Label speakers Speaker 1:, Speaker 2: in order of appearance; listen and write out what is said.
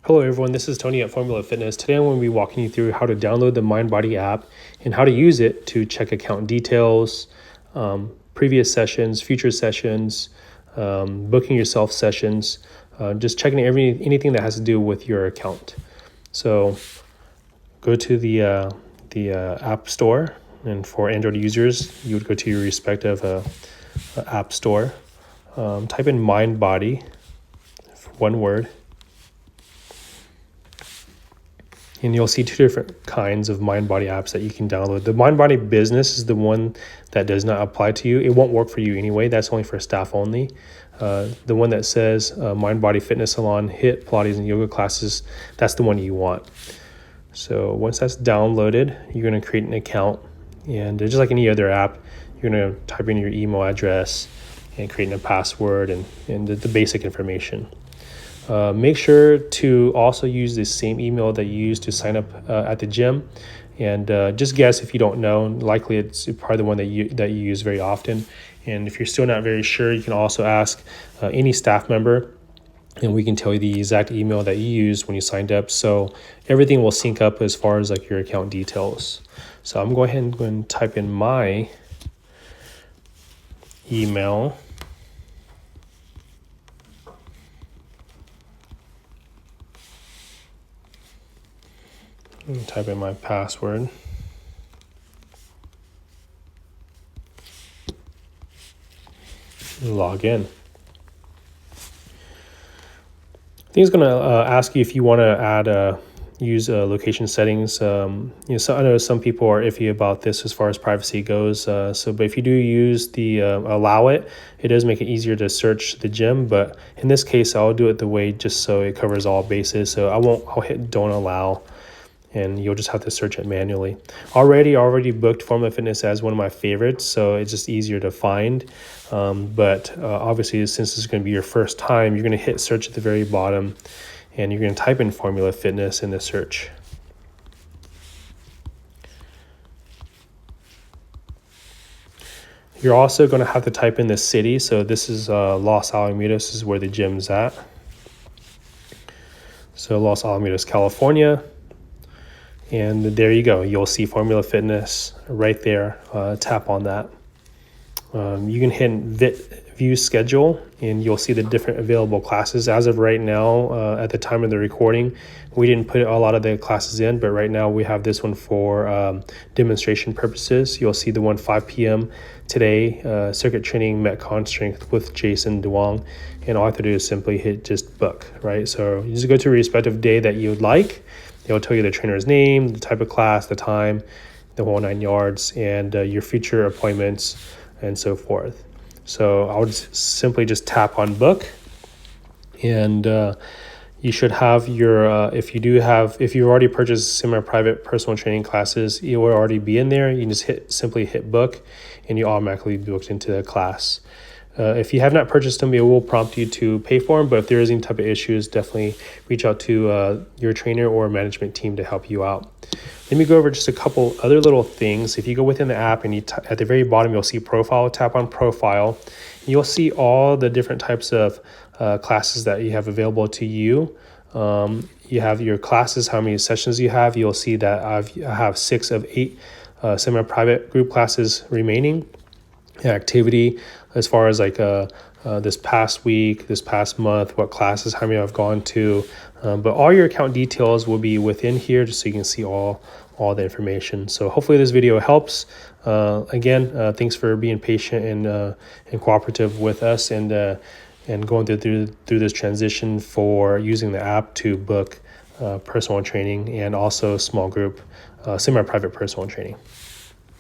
Speaker 1: Hello everyone, this is Tony at Formula Fitness. Today I'm going to be walking you through how to download the Mindbody app and how to use it to check account details, previous sessions, future sessions, booking yourself sessions, just checking anything that has to do with your account. So go to the App Store, and for Android users, you would go to your respective app store. Type in Mindbody, one word. And you'll see two different kinds of Mindbody apps that you can download. The Mindbody Business is the one that does not apply to you. It won't work for you anyway. That's only for staff only. The one that says Mindbody Fitness Salon, HIIT, Pilates, and yoga classes, that's the one you want. So once that's downloaded, you're going to create an account. And just like any other app, you're going to type in your email address and create a password and the basic information. Make sure to also use the same email that you used to sign up at the gym, and just guess if you don't know. Likely it's probably the one that you use very often. And if you're still not very sure, you can also ask any staff member, and we can tell you the exact email that you used when you signed up. So everything will sync up as far as like your account details. So I'm going ahead and type in my email. Type in my password. Log in. I think it's going to ask you if you want to add use location settings. So I know some people are iffy about this as far as privacy goes. But if you do use the allow it does make it easier to search the gym. But in this case, I'll do it the way just so it covers all bases. So I'll hit don't allow, and you'll just have to search it manually. Already booked Formula Fitness as one of my favorites, so it's just easier to find. But obviously, since this is going to be your first time, you're going to hit search at the very bottom, and you're going to type in Formula Fitness in the search. You're also going to have to type in the city. So this is Los Alamitos, is where the gym's at. So Los Alamitos, California. And there you go. You'll see Formula Fitness right there. Tap on that. You can hit view schedule, and you'll see the different available classes. As of right now, at the time of the recording, we didn't put a lot of the classes in, but right now we have this one for demonstration purposes. You'll see the one 5 p.m. today, circuit training Metcon strength with Jason Duong. And all I have to do is simply hit just book, right? So you just go to a respective day that you would like. It'll tell you the trainer's name, the type of class, the time, the whole 9 yards, and your future appointments, and so forth. So I would simply just tap on book, and you should have your, if you already purchased semi-private personal training classes, it will already be in there. You can just simply hit book, and you automatically booked into the class. If you have not purchased them, it will prompt you to pay for them. But if there is any type of issues, definitely reach out to your trainer or management team to help you out. Let me go over just a couple other little things. If you go within the app and at the very bottom, you'll see profile. Tap on profile. You'll see all the different types of classes that you have available to you. You have your classes, how many sessions you have. You'll see that I have 6 of 8 semi-private group classes remaining. Activity as far as like this past week, this past month, what classes, how many I've gone to, but all your account details will be within here, just so you can see all the information. So hopefully this video helps. Again, thanks for being patient and cooperative with us, and going through this transition for using the app to book personal training and also small group semi-private personal training.